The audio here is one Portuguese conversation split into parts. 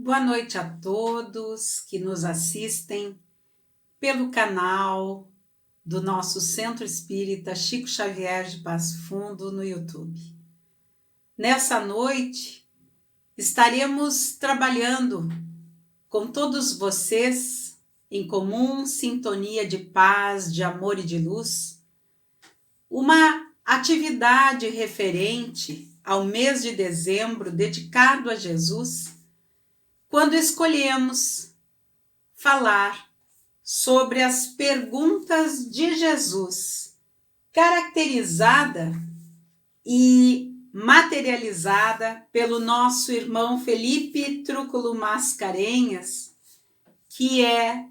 Boa noite a todos que nos assistem pelo canal do nosso Centro Espírita Chico Xavier de Passo Fundo no YouTube. Nessa noite estaremos trabalhando com todos vocês em comum sintonia de paz, de amor e de luz, uma atividade referente ao mês de dezembro dedicado a Jesus, quando escolhemos falar sobre as perguntas de Jesus, caracterizada e materializada pelo nosso irmão Felipe Trúculo Mascarenhas, que é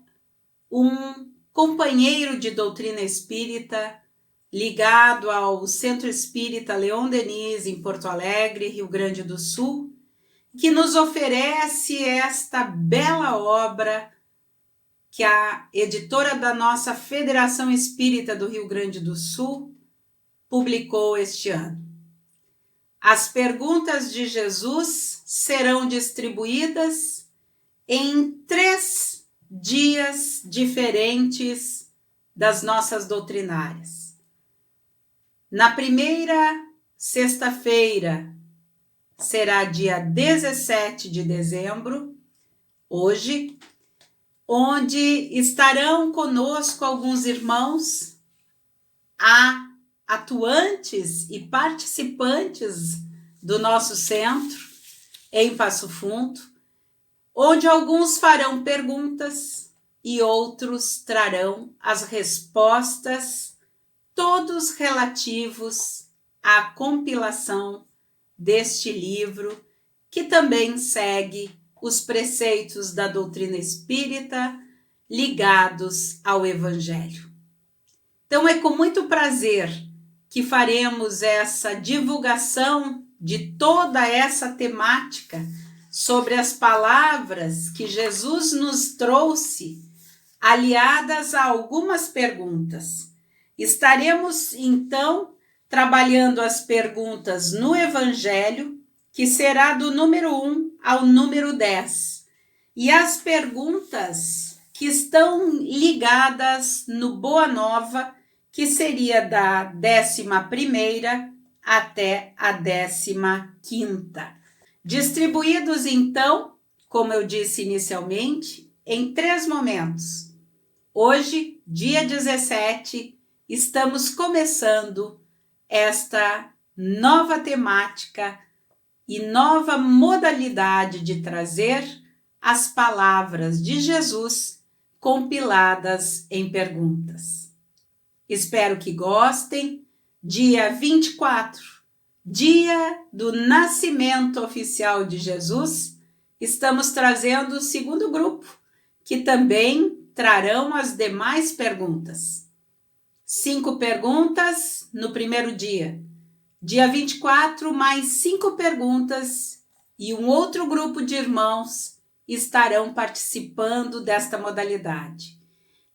um companheiro de doutrina espírita ligado ao Centro Espírita Leon Denis, em Porto Alegre, Rio Grande do Sul, que nos oferece esta bela obra que a editora da nossa Federação Espírita do Rio Grande do Sul publicou este ano. As perguntas de Jesus serão distribuídas em 3 dias diferentes das nossas doutrinárias. Na primeira sexta-feira, será dia 17 de dezembro, hoje, onde estarão conosco alguns irmãos atuantes e participantes do nosso centro em Passo Fundo, onde alguns farão perguntas e outros trarão as respostas, todos relativos à compilação deste livro, que também segue os preceitos da doutrina espírita ligados ao Evangelho. Então é com muito prazer que faremos essa divulgação de toda essa temática sobre as palavras que Jesus nos trouxe, aliadas a algumas perguntas. Estaremos, então, trabalhando as perguntas no Evangelho, que será do número 1 ao número 10, e as perguntas que estão ligadas no Boa Nova, que seria da 11ª até a 15ª. Distribuídos, então, como eu disse inicialmente, em 3 momentos. Hoje, dia 17, estamos começando esta nova temática e nova modalidade de trazer as palavras de Jesus compiladas em perguntas. Espero que gostem. Dia 24, dia do nascimento oficial de Jesus, estamos trazendo o segundo grupo, que também trarão as demais perguntas. 5 perguntas no primeiro dia. Dia 24, mais 5 perguntas e um outro grupo de irmãos estarão participando desta modalidade.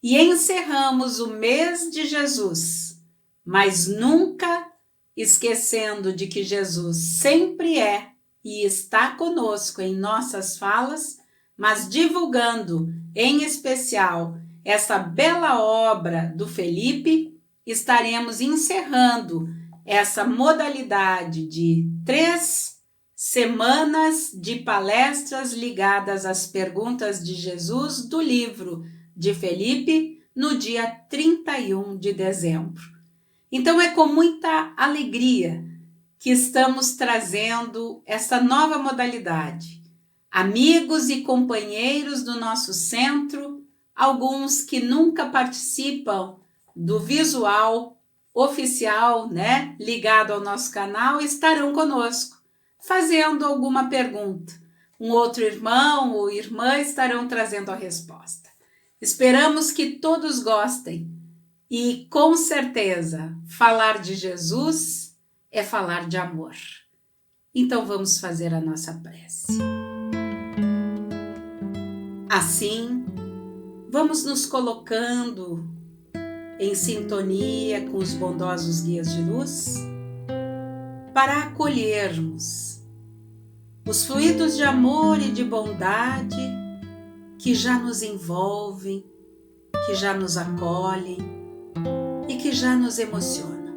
E encerramos o mês de Jesus, mas nunca esquecendo de que Jesus sempre é e está conosco em nossas falas, mas divulgando em especial essa bela obra do Felipe, estaremos encerrando essa modalidade de 3 semanas de palestras ligadas às perguntas de Jesus do livro de Felipe, no dia 31 de dezembro. Então é com muita alegria que estamos trazendo essa nova modalidade. Amigos e companheiros do nosso centro, alguns que nunca participam do visual oficial, ligado ao nosso canal, estarão conosco, fazendo alguma pergunta. Um outro irmão ou irmã estarão trazendo a resposta. Esperamos que todos gostem e, com certeza, falar de Jesus é falar de amor. Então vamos fazer a nossa prece. Assim, vamos nos colocando em sintonia com os bondosos guias de luz, para acolhermos os fluidos de amor e de bondade que já nos envolvem, que já nos acolhem e que já nos emocionam.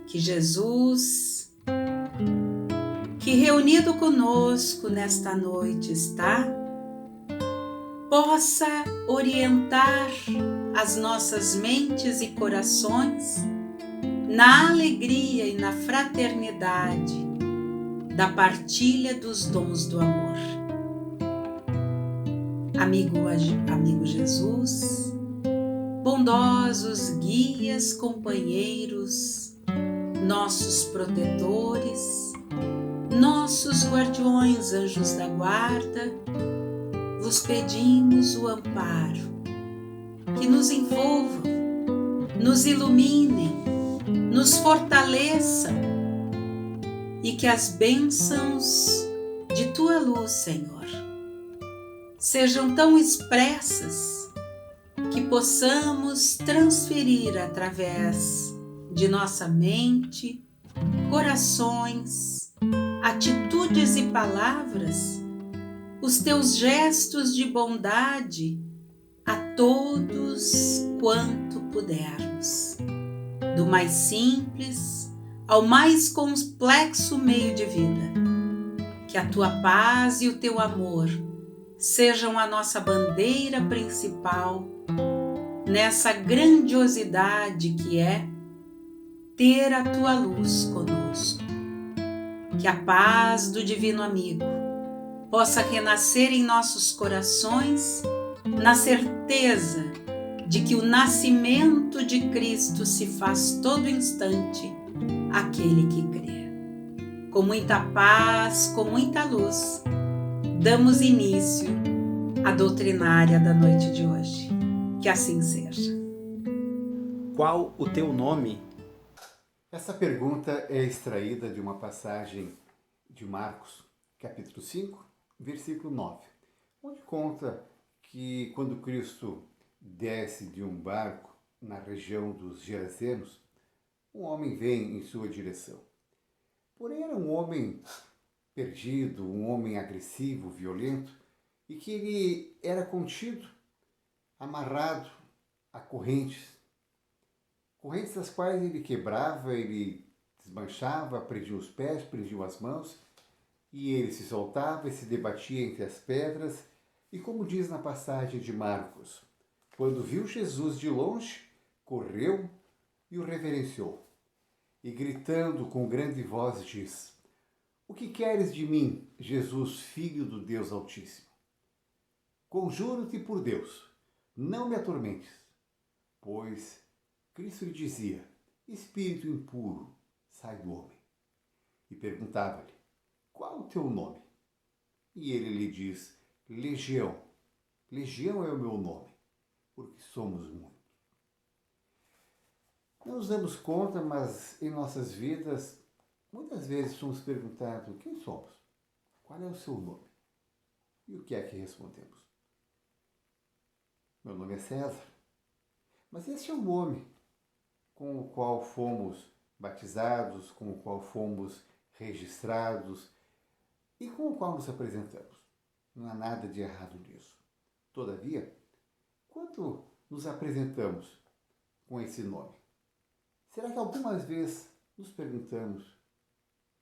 Que Jesus, que reunido conosco nesta noite está, possa orientar as nossas mentes e corações na alegria e na fraternidade da partilha dos dons do amor. Amigo Jesus, bondosos guias, companheiros, nossos protetores, nossos guardiões, anjos da guarda, vos pedimos o amparo, que nos envolvam, nos iluminem, nos fortaleçam e que as bênçãos de tua luz, Senhor, sejam tão expressas que possamos transferir através de nossa mente, corações, atitudes e palavras os teus gestos de bondade a todos quanto pudermos, do mais simples ao mais complexo meio de vida. Que a tua paz e o teu amor sejam a nossa bandeira principal nessa grandiosidade que é ter a tua luz conosco. Que a paz do Divino Amigo possa renascer em nossos corações na certeza de que o nascimento de Cristo se faz todo instante aquele que crê. Com muita paz, com muita luz, damos início à doutrinária da noite de hoje. Que assim seja. Qual o teu nome? Essa pergunta é extraída de uma passagem de Marcos, capítulo 5, versículo 9, onde conta que quando Cristo desce de um barco na região dos Gerazenos, um homem vem em sua direção. Porém, era um homem perdido, um homem agressivo, violento, e que ele era contido, amarrado a correntes das quais ele quebrava, ele desmanchava, prendia os pés, prendia as mãos, e ele se soltava e se debatia entre as pedras, e como diz na passagem de Marcos, quando viu Jesus de longe, correu e o reverenciou, e gritando com grande voz diz: "O que queres de mim, Jesus, Filho do Deus Altíssimo? Conjuro-te por Deus, não me atormentes." Pois Cristo lhe dizia: "Espírito impuro, sai do homem." E perguntava-lhe: "Qual o teu nome?" E ele lhe diz: "Legião. Legião é o meu nome, porque somos muitos." Não nos damos conta, mas em nossas vidas, muitas vezes somos perguntados: quem somos? Qual é o seu nome? E o que é que respondemos? Meu nome é César. Mas esse é o nome com o qual fomos batizados, com o qual fomos registrados e com o qual nos apresentamos. Não há nada de errado nisso. Todavia, quando nos apresentamos com esse nome, será que algumas vezes nos perguntamos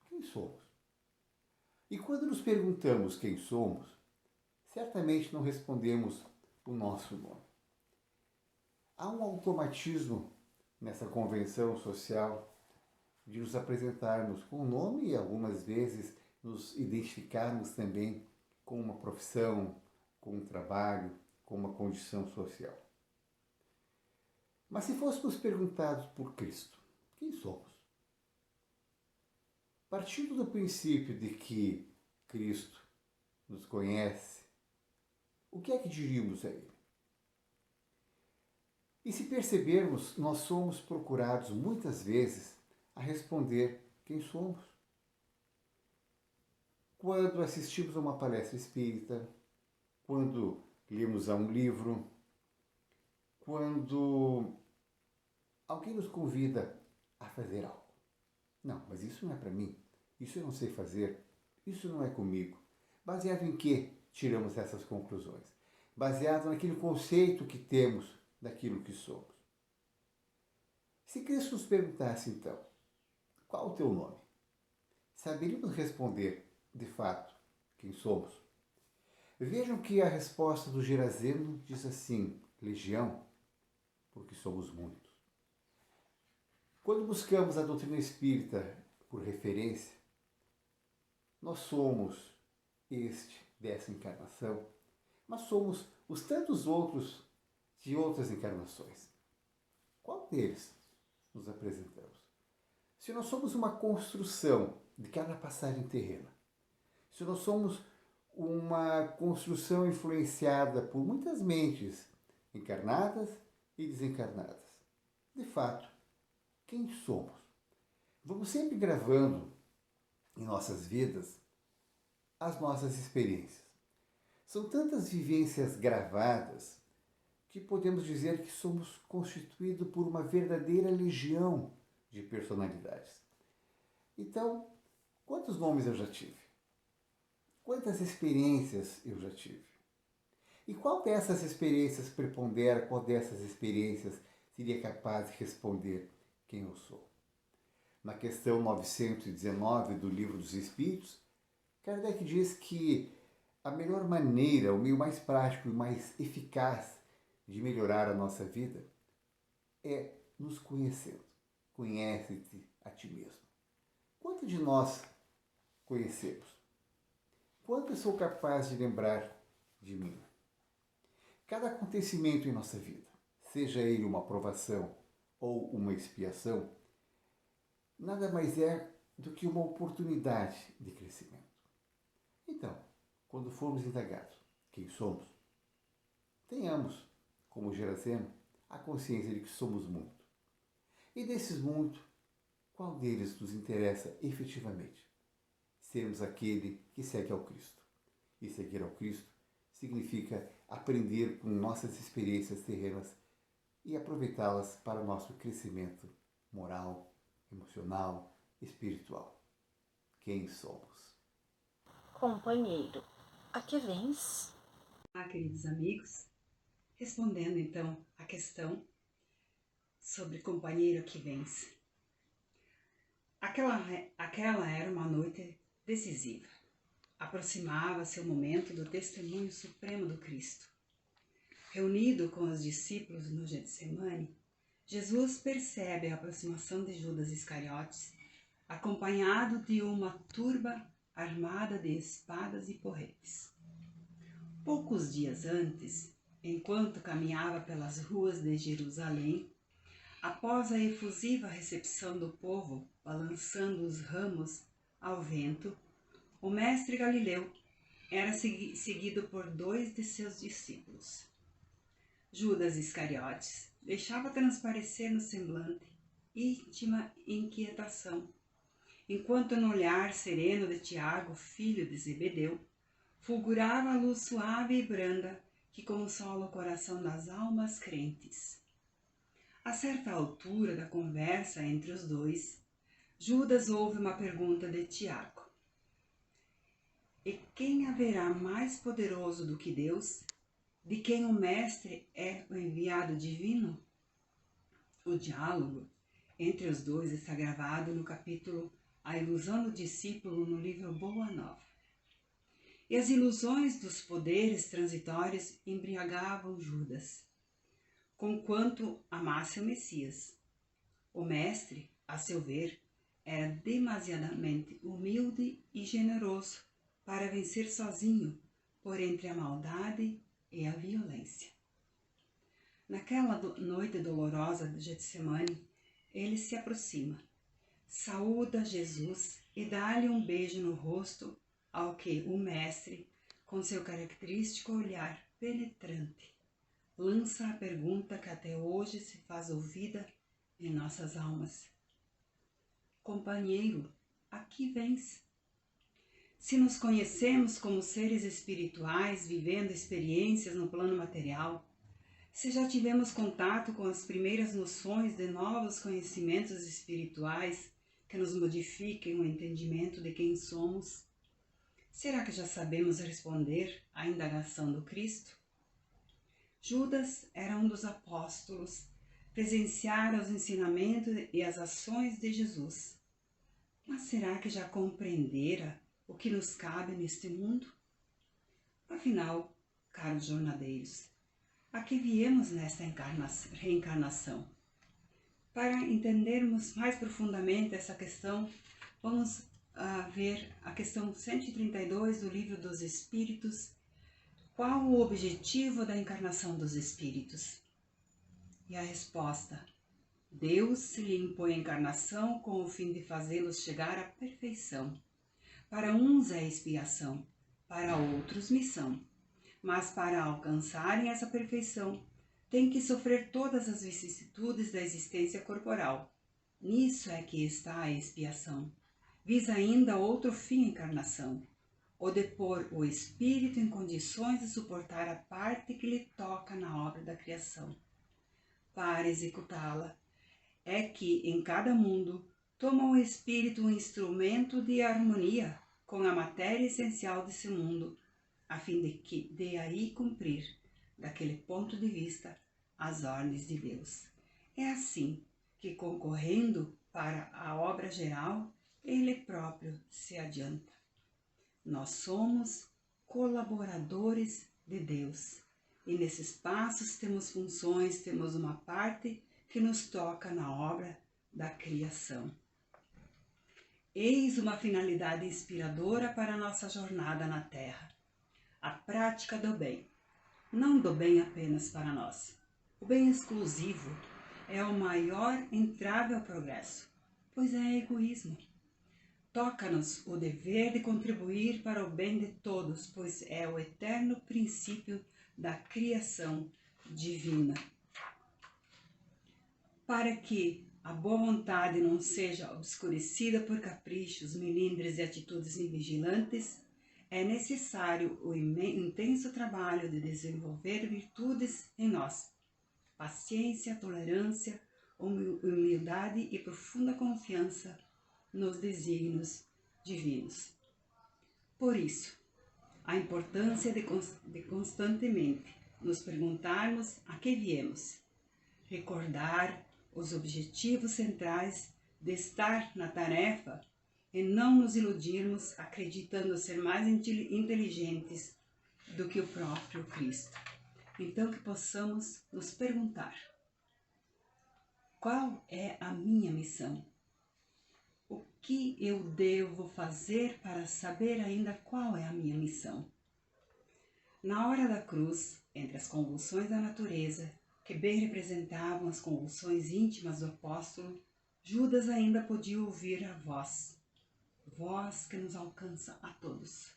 quem somos? E quando nos perguntamos quem somos, certamente não respondemos o nosso nome. Há um automatismo nessa convenção social de nos apresentarmos com o nome e algumas vezes nos identificarmos também com uma profissão, com um trabalho, com uma condição social. Mas se fôssemos perguntados por Cristo, quem somos? Partindo do princípio de que Cristo nos conhece, o que é que diríamos a Ele? E se percebermos, nós somos procurados muitas vezes a responder quem somos. Quando assistimos a uma palestra espírita, quando lemos a um livro, quando alguém nos convida a fazer algo. Não, mas isso não é para mim, isso eu não sei fazer, Isso não é comigo. Baseado em que tiramos essas conclusões? Baseado naquele conceito que temos daquilo que somos. Se Cristo nos perguntasse então, qual o teu nome? Saberíamos responder, de fato, quem somos? Vejam que a resposta do Gerazeno diz assim, legião, porque somos muitos. Quando buscamos a doutrina espírita por referência, nós somos dessa encarnação, mas somos os tantos outros de outras encarnações. Qual deles nos apresentamos? Se nós somos uma construção de cada passagem terrena, se nós somos uma construção influenciada por muitas mentes encarnadas e desencarnadas, de fato, quem somos? Vamos sempre gravando em nossas vidas as nossas experiências. São tantas vivências gravadas que podemos dizer que somos constituídos por uma verdadeira legião de personalidades. Então, quantos nomes eu já tive? Quantas experiências eu já tive? E qual dessas experiências prepondera, qual dessas experiências seria capaz de responder quem eu sou? Na questão 919 do Livro dos Espíritos, Kardec diz que a melhor maneira, o meio mais prático e mais eficaz de melhorar a nossa vida é nos conhecendo. Conhece-te a ti mesmo. Quanto de nós conhecemos? Quanto eu sou capaz de lembrar de mim? Cada acontecimento em nossa vida, seja ele uma aprovação ou uma expiação, nada mais é do que uma oportunidade de crescimento. Então, quando formos indagados quem somos, tenhamos, como Gerazeno, a consciência de que somos muito. E desses muito, qual deles nos interessa efetivamente? Sermos aquele que segue ao Cristo. E seguir ao Cristo significa aprender com nossas experiências terrenas e aproveitá-las para o nosso crescimento moral, emocional, espiritual. Quem somos? Companheiro, a que vens? Olá, queridos amigos. Respondendo então a questão sobre companheiro que vence. Aquela era uma noite decisiva. Aproximava-se o momento do testemunho supremo do Cristo. Reunido com os discípulos no Getsemane, Jesus percebe a aproximação de Judas Iscariotes, acompanhado de uma turba armada de espadas e porretes. Poucos dias antes, enquanto caminhava pelas ruas de Jerusalém, após a efusiva recepção do povo, balançando os ramos ao vento, o mestre Galileu era seguido por 2 de seus discípulos. Judas Iscariotes deixava transparecer no semblante íntima inquietação, enquanto no olhar sereno de Tiago, filho de Zebedeu, fulgurava a luz suave e branda que consola o coração das almas crentes. A certa altura da conversa entre os dois, Judas ouve uma pergunta de Tiago. E quem haverá mais poderoso do que Deus, de quem o Mestre é o enviado divino? O diálogo entre os dois está gravado no capítulo A Ilusão do Discípulo no livro Boa Nova. E as ilusões dos poderes transitórios embriagavam Judas, conquanto amasse o Messias. O Mestre, a seu ver, era demasiadamente humilde e generoso para vencer sozinho por entre a maldade e a violência. Naquela noite dolorosa de Getsemane, ele se aproxima, saúda Jesus e dá-lhe um beijo no rosto, ao que o mestre, com seu característico olhar penetrante, lança a pergunta que até hoje se faz ouvida em nossas almas. Companheiro, a que vens? Se nos conhecemos como seres espirituais vivendo experiências no plano material, se já tivemos contato com as primeiras noções de novos conhecimentos espirituais que nos modifiquem o entendimento de quem somos, Será que já sabemos responder à indagação do Cristo? Judas era um dos apóstolos, presenciara os ensinamentos e as ações de Jesus. Mas será que já compreendera o que nos cabe neste mundo? Afinal, caros jornadeiros, a que viemos nesta reencarnação? Para entendermos mais profundamente essa questão, vamos ver a questão 132 do Livro dos Espíritos. Qual o objetivo da encarnação dos espíritos? E a resposta: Deus lhe impõe a encarnação com o fim de fazê-los chegar à perfeição. Para uns é expiação, para outros missão. Mas para alcançarem essa perfeição, têm que sofrer todas as vicissitudes da existência corporal. Nisso é que está a expiação. Visa ainda outro fim a encarnação, o de pôr o espírito em condições de suportar a parte que lhe toca na obra da criação. Para executá-la, é que em cada mundo toma o espírito um instrumento de harmonia com a matéria essencial desse mundo, a fim de que de aí cumprir, daquele ponto de vista, as ordens de Deus. É assim que, concorrendo para a obra geral, ele próprio se adianta. Nós somos colaboradores de Deus e nesses passos temos funções, temos uma parte que nos toca na obra da criação. Eis uma finalidade inspiradora para a nossa jornada na Terra: a prática do bem. Não do bem apenas para nós. O bem exclusivo é o maior entrave ao progresso, pois é egoísmo. Toca-nos o dever de contribuir para o bem de todos, pois é o eterno princípio da criação divina. Para que a boa vontade não seja obscurecida por caprichos, melindres e atitudes invigilantes, é necessário o intenso trabalho de desenvolver virtudes em nós: paciência, tolerância, humildade e profunda confiança nos desígnios divinos. Por isso, a importância de constantemente nos perguntarmos a que viemos, recordar os objetivos centrais de estar na tarefa e não nos iludirmos acreditando ser mais inteligentes do que o próprio Cristo. Então que possamos nos perguntar: qual é a minha missão? O que eu devo fazer para saber ainda qual é a minha missão? Na hora da cruz, entre as convulsões da natureza, que bem representavam as convulsões íntimas do apóstolo, Judas ainda podia ouvir a voz que nos alcança a todos.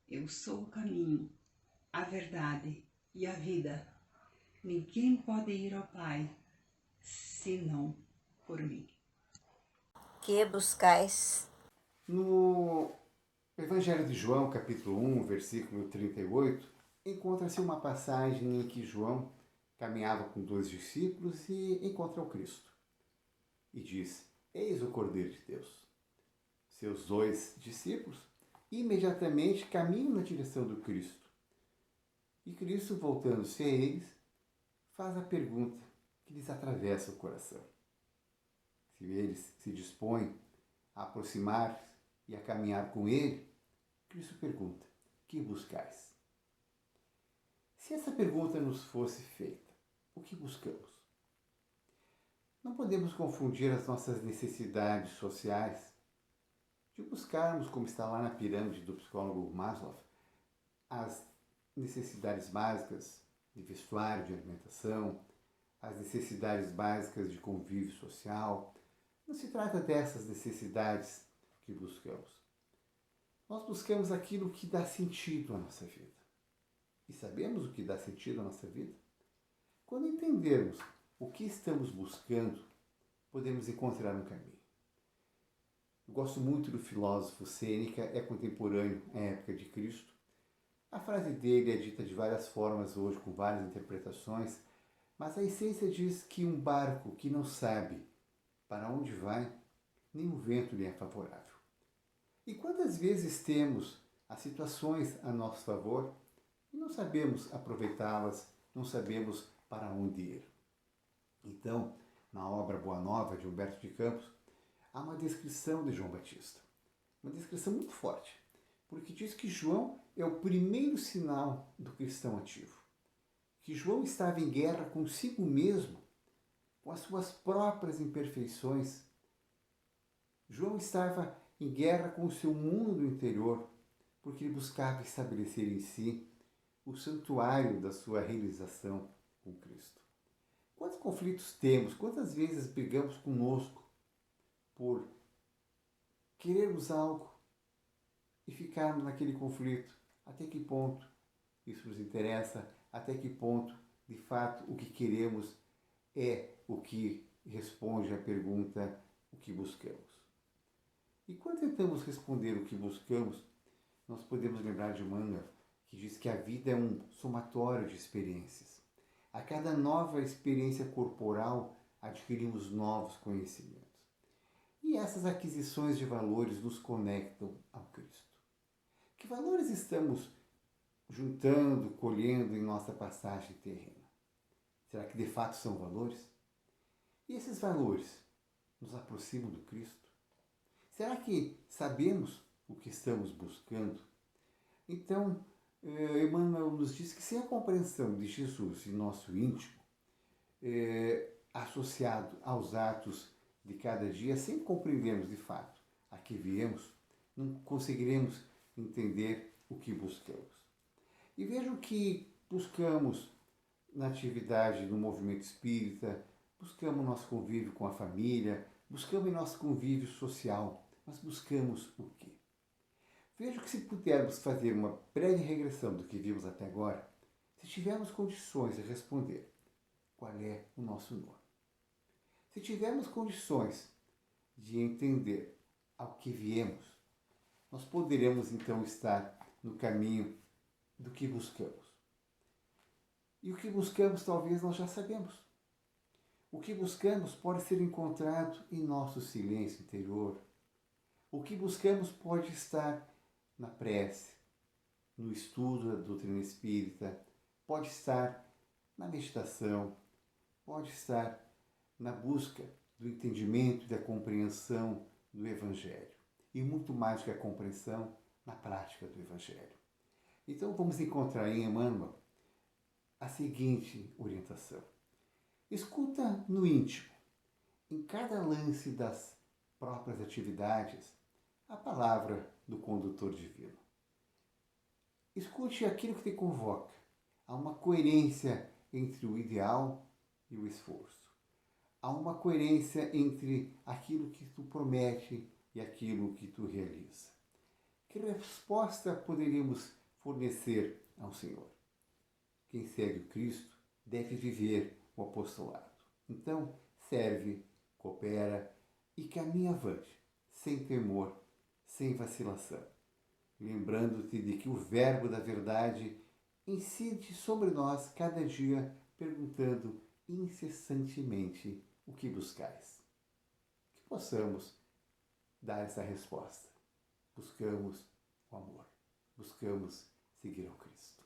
Eu sou o caminho, a verdade e a vida. Ninguém pode ir ao Pai senão por mim. Que buscais? No Evangelho de João, capítulo 1, versículo 38, encontra-se uma passagem em que João caminhava com 2 discípulos e encontra o Cristo. E diz: Eis o Cordeiro de Deus. Seus 2 discípulos imediatamente caminham na direção do Cristo. E Cristo, voltando-se a eles, faz a pergunta que lhes atravessa o coração. Se eles se dispõem a aproximar e a caminhar com ele, Cristo pergunta: que buscais? Se essa pergunta nos fosse feita, o que buscamos? Não podemos confundir as nossas necessidades sociais de buscarmos, como está lá na pirâmide do psicólogo Maslow, as necessidades básicas de vestuário, de alimentação, as necessidades básicas de convívio social. Não se trata dessas necessidades que buscamos. Nós buscamos aquilo que dá sentido à nossa vida. E sabemos o que dá sentido à nossa vida? Quando entendermos o que estamos buscando, podemos encontrar um caminho. Eu gosto muito do filósofo Sêneca, é contemporâneo à época de Cristo. A frase dele é dita de várias formas hoje, com várias interpretações, mas a essência diz que um barco que não sabe para onde vai, nem o vento lhe é favorável. E quantas vezes temos Há situações a nosso favor e não sabemos aproveitá-las, não sabemos para onde ir. Então, na obra Boa Nova, de Humberto de Campos, há uma descrição de João Batista. Uma descrição muito forte, porque diz que João é o primeiro sinal do cristão ativo. Que João estava em guerra consigo mesmo, com as suas próprias imperfeições. João estava em guerra com o seu mundo interior, porque ele buscava estabelecer em si o santuário da sua realização com Cristo. Quantos conflitos temos, quantas vezes brigamos conosco por querermos algo e ficarmos naquele conflito? Até que ponto isso nos interessa? Até que ponto, de fato, o que queremos é o que responde à pergunta o que buscamos? E quando tentamos responder o que buscamos, nós podemos lembrar de Emmanuel, que diz que a vida é um somatório de experiências. A cada nova experiência corporal, adquirimos novos conhecimentos. E essas aquisições de valores nos conectam ao Cristo. Que valores estamos juntando, colhendo em nossa passagem terrena? Será que de fato são valores? E esses valores nos aproximam do Cristo? Será que sabemos o que estamos buscando? Então, Emmanuel nos diz que sem a compreensão de Jesus em nosso íntimo, associado aos atos de cada dia, sem compreendermos de fato a que viemos, não conseguiremos entender o que buscamos. E vejam que buscamos na atividade no movimento espírita, buscamos nosso convívio com a família, buscamos nosso convívio social, mas buscamos o quê? Vejo que se pudermos fazer uma breve regressão do que vimos até agora, se tivermos condições de responder qual é o nosso nome, se tivermos condições de entender ao que viemos, nós poderemos então estar no caminho do que buscamos. E o que buscamos talvez nós já sabemos. O que buscamos pode ser encontrado em nosso silêncio interior. O que buscamos pode estar na prece, no estudo da doutrina espírita, pode estar na meditação, pode estar na busca do entendimento e da compreensão do Evangelho. E muito mais do que a compreensão, na prática do Evangelho. Então vamos encontrar em Emmanuel a seguinte orientação. Escuta no íntimo, em cada lance das próprias atividades, a palavra do condutor divino. Escute aquilo que te convoca. Há uma coerência entre o ideal e o esforço. Há uma coerência entre aquilo que tu promete e aquilo que tu realiza. Que resposta poderíamos fornecer ao Senhor? Quem segue o Cristo deve viver o apostolado. Então, serve, coopera e caminha avante, sem temor, sem vacilação, lembrando-te de que o Verbo da verdade incide sobre nós cada dia, perguntando incessantemente o que buscais. Que possamos dar essa resposta. Buscamos o amor, buscamos seguir ao Cristo.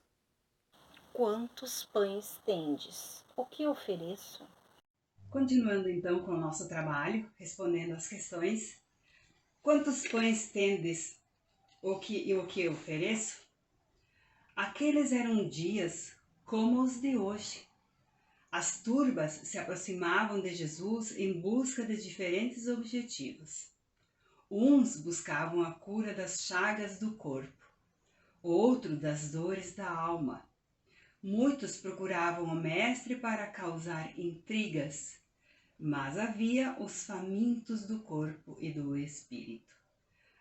Quantos pães tendes? O que ofereço? Continuando então com o nosso trabalho, respondendo às questões. Quantos pães tendes e o que ofereço? Aqueles eram dias como os de hoje. As turbas se aproximavam de Jesus em busca de diferentes objetivos. Uns buscavam a cura das chagas do corpo, outros das dores da alma. Muitos procuravam o Mestre para causar intrigas, mas havia os famintos do corpo e do espírito.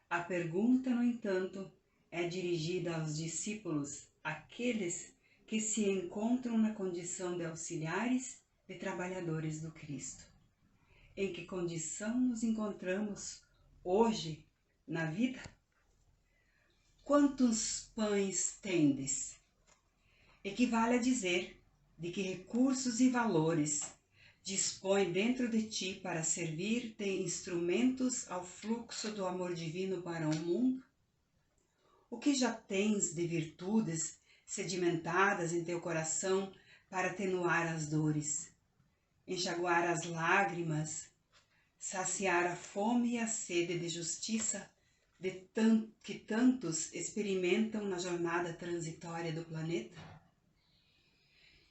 A pergunta, no entanto, é dirigida aos discípulos, aqueles que se encontram na condição de auxiliares e trabalhadores do Cristo. Em que condição nos encontramos hoje na vida? Quantos pães tendes? Equivale a dizer de que recursos e valores dispõe dentro de ti para servir de instrumentos ao fluxo do amor divino para o mundo? O que já tens de virtudes sedimentadas em teu coração para atenuar as dores, enxaguar as lágrimas, saciar a fome e a sede de justiça que tantos experimentam na jornada transitória do planeta?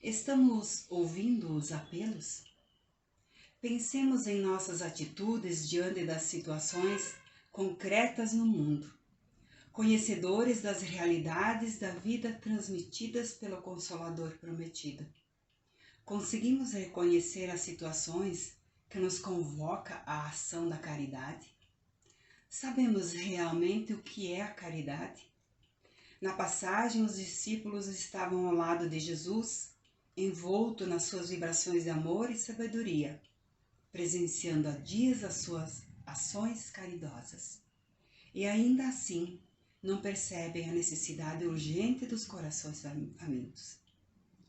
Estamos ouvindo os apelos? Pensemos em nossas atitudes diante das situações concretas no mundo, conhecedores das realidades da vida transmitidas pelo Consolador prometido. Conseguimos reconhecer as situações que nos convoca à ação da caridade? Sabemos realmente o que é a caridade? Na passagem, os discípulos estavam ao lado de Jesus, envolto nas suas vibrações de amor e sabedoria, presenciando há dias as suas ações caridosas. E ainda assim, não percebem a necessidade urgente dos corações famintos.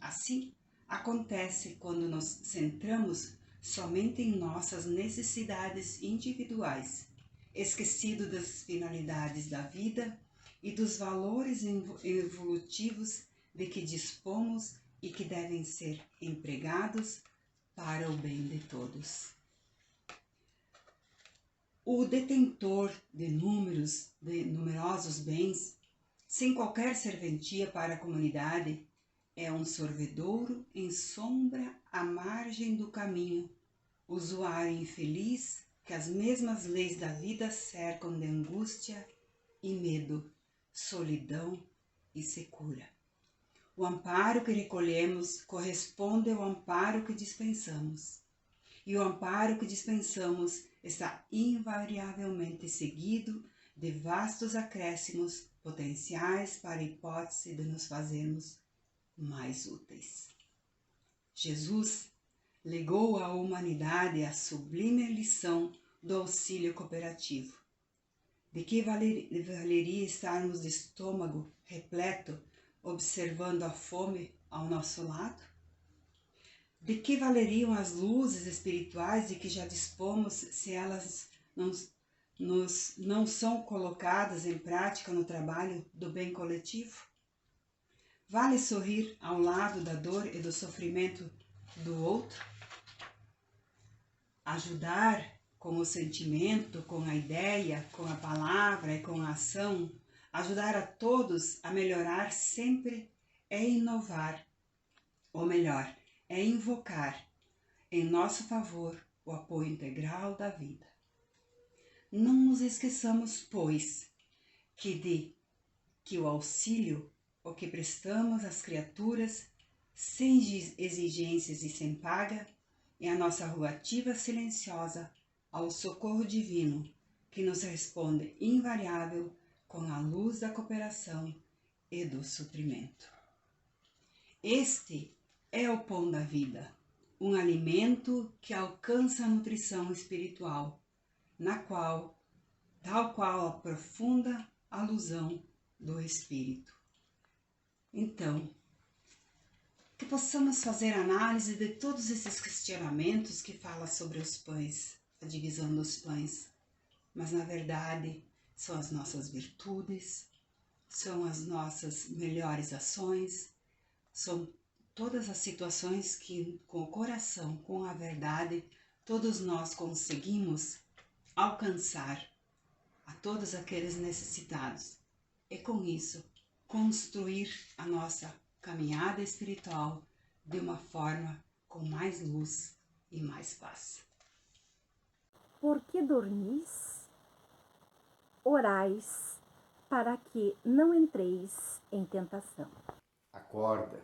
Assim, acontece quando nos centramos somente em nossas necessidades individuais, esquecido das finalidades da vida e dos valores evolutivos de que dispomos e que devem ser empregados para o bem de todos. O detentor de numerosos bens, sem qualquer serventia para a comunidade, é um sorvedouro em sombra à margem do caminho, usuário infeliz que as mesmas leis da vida cercam de angústia e medo, solidão e secura. O amparo que recolhemos corresponde ao amparo que dispensamos, e o amparo que dispensamos está invariavelmente seguido de vastos acréscimos potenciais para a hipótese de nos fazermos mais úteis. Jesus legou à humanidade a sublime lição do auxílio cooperativo. De que valeria estarmos de estômago repleto observando a fome ao nosso lado? De que valeriam as luzes espirituais de que já dispomos se elas não são colocadas em prática no trabalho do bem coletivo? Vale sorrir ao lado da dor e do sofrimento do outro? Ajudar com o sentimento, com a ideia, com a palavra e com a ação, ajudar a todos a melhorar sempre é inovar, ou melhor, é invocar em nosso favor o apoio integral da vida. Não nos esqueçamos, pois, que o auxílio o que prestamos às criaturas sem exigências e sem paga é a nossa rua ativa silenciosa ao socorro divino que nos responde invariável com a luz da cooperação e do suprimento. Este é o pão da vida, um alimento que alcança a nutrição espiritual, tal qual a profunda alusão do Espírito. Então, que possamos fazer análise de todos esses questionamentos que fala sobre os pães, a divisão dos pães, mas na verdade são as nossas virtudes, são as nossas melhores ações, são todas as situações que com o coração, com a verdade, todos nós conseguimos alcançar a todos aqueles necessitados e com isso construir a nossa caminhada espiritual de uma forma com mais luz e mais paz. Por que dormis? Orais para que não entreis em tentação. Acorda.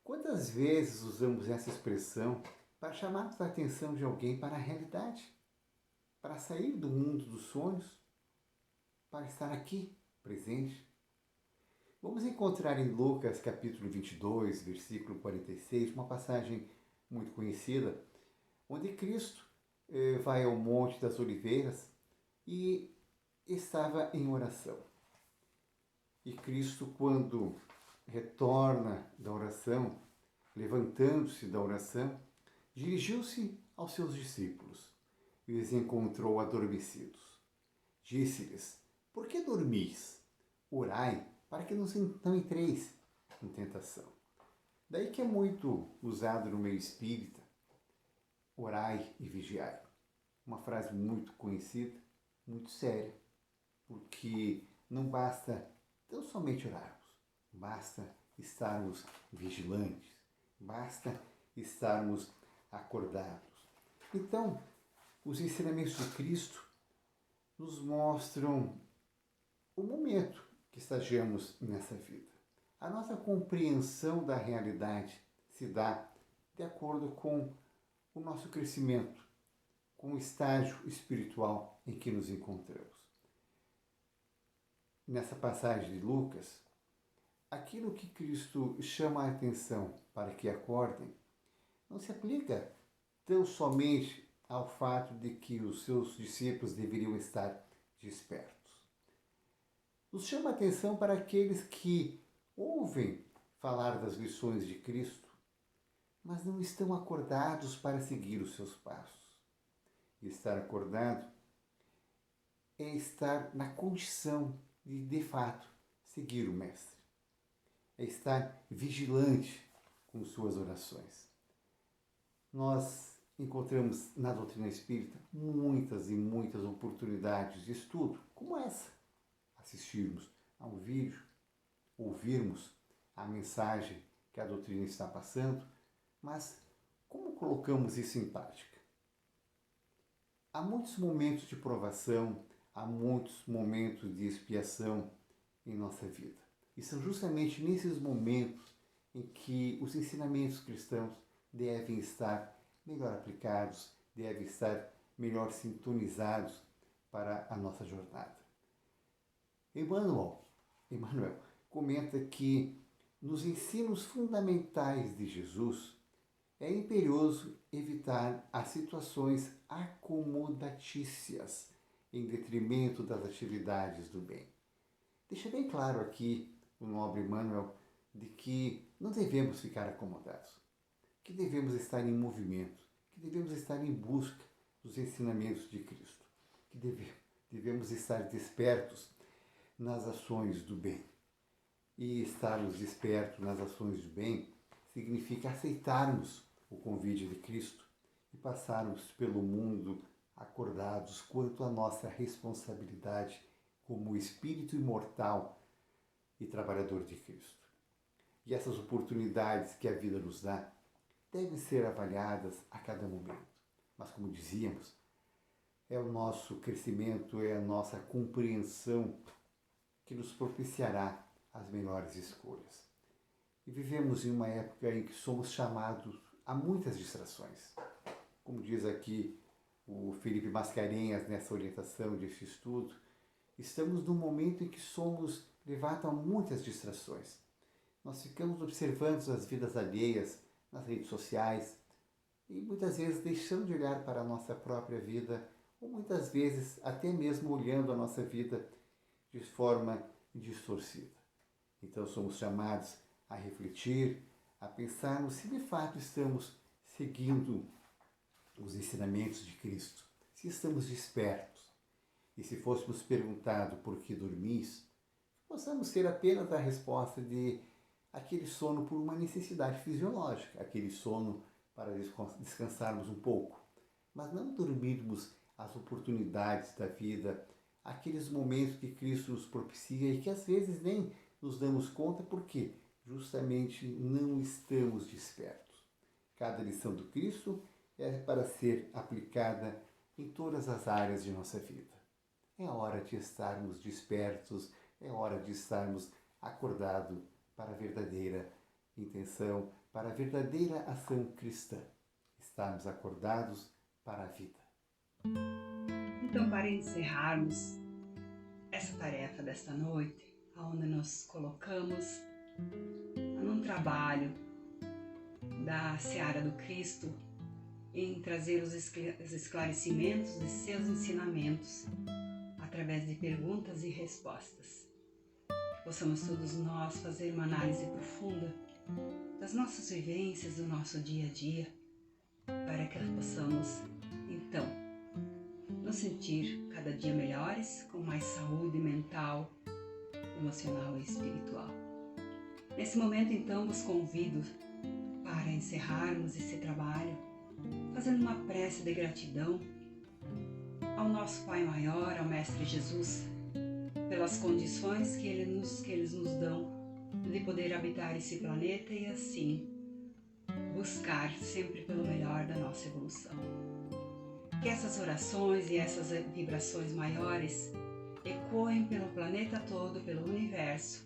Quantas vezes usamos essa expressão para chamarmos a atenção de alguém para a realidade? Para sair do mundo dos sonhos? Para estar aqui, presente? Vamos encontrar em Lucas capítulo 22, versículo 46, uma passagem muito conhecida, onde Cristo vai ao Monte das Oliveiras e estava em oração. E Cristo, quando retorna da oração, levantando-se da oração, dirigiu-se aos seus discípulos e os encontrou adormecidos. Disse-lhes: por que dormis? orai para que não entreis em tentação. Daí que é muito usado no meio espírita, orai e vigiai. Uma frase muito conhecida, muito séria, porque não basta tão somente orarmos, basta estarmos vigilantes, basta estarmos acordados. Então, os ensinamentos de Cristo nos mostram o momento que estagiamos nessa vida. A nossa compreensão da realidade se dá de acordo com o nosso crescimento, com o estágio espiritual em que nos encontramos. Nessa passagem de Lucas, aquilo que Cristo chama a atenção para que acordem não se aplica tão somente ao fato de que os seus discípulos deveriam estar despertos. Nos chama a atenção para aqueles que ouvem falar das lições de Cristo, mas não estão acordados para seguir os seus passos. E estar acordado é estar na condição de fato, seguir o Mestre. É estar vigilante com suas orações. Nós encontramos na doutrina espírita muitas e muitas oportunidades de estudo, como essa. Assistirmos a um vídeo, ouvirmos a mensagem que a doutrina está passando, mas como colocamos isso em prática? Há muitos momentos de provação, há muitos momentos de expiação em nossa vida. E são justamente nesses momentos em que os ensinamentos cristãos devem estar melhor aplicados, devem estar melhor sintonizados para a nossa jornada. Emmanuel comenta que nos ensinos fundamentais de Jesus é imperioso evitar as situações acomodatícias em detrimento das atividades do bem. Deixa bem claro aqui o nobre Emmanuel de que não devemos ficar acomodados, que devemos estar em movimento, que devemos estar em busca dos ensinamentos de Cristo, que devemos estar despertos nas ações do bem. E estarmos despertos nas ações do bem significa aceitarmos o convite de Cristo e passarmos pelo mundo acordados quanto à nossa responsabilidade como espírito imortal e trabalhador de Cristo. E essas oportunidades que a vida nos dá devem ser avaliadas a cada momento. Mas, como dizíamos, é o nosso crescimento, é a nossa compreensão que nos propiciará as melhores escolhas. E vivemos em uma época em que somos chamados a muitas distrações. Como diz aqui o Felipe Mascarenhas nessa orientação desse estudo, estamos num momento em que somos levados a muitas distrações. Nós ficamos observando as vidas alheias nas redes sociais e muitas vezes deixando de olhar para a nossa própria vida, ou muitas vezes até mesmo olhando a nossa vida de forma distorcida. Então somos chamados a refletir, a pensarmos se de fato estamos seguindo os ensinamentos de Cristo, se estamos despertos. E se fôssemos perguntados por que dormis, possamos ter apenas a resposta de aquele sono por uma necessidade fisiológica, aquele sono para descansarmos um pouco, mas não dormirmos as oportunidades da vida, aqueles momentos que Cristo nos propicia e que às vezes nem nos damos conta porque justamente não estamos despertos. Cada lição do Cristo é para ser aplicada em todas as áreas de nossa vida. É hora de estarmos despertos, é hora de estarmos acordados para a verdadeira intenção, para a verdadeira ação cristã. Estarmos acordados para a vida. Então, para encerrarmos essa tarefa desta noite, onde nos colocamos num trabalho da Seara do Cristo em trazer os esclarecimentos de seus ensinamentos através de perguntas e respostas. Que possamos todos nós fazer uma análise profunda das nossas vivências, do nosso dia a dia, para que possamos, então, nos sentir cada dia melhores, com mais saúde mental emocional e espiritual. Nesse momento, então, vos convido para encerrarmos esse trabalho, fazendo uma prece de gratidão ao nosso Pai Maior, ao Mestre Jesus, pelas condições que eles nos dão de poder habitar esse planeta e assim buscar sempre pelo melhor da nossa evolução. Que essas orações e essas vibrações maiores ecoem pelo planeta todo, pelo universo,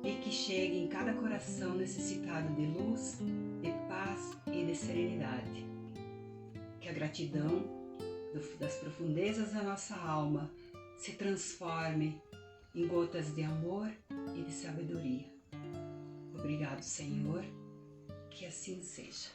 e que chegue em cada coração necessitado de luz, de paz e de serenidade. Que a gratidão das profundezas da nossa alma se transforme em gotas de amor e de sabedoria. Obrigado, Senhor, que assim seja.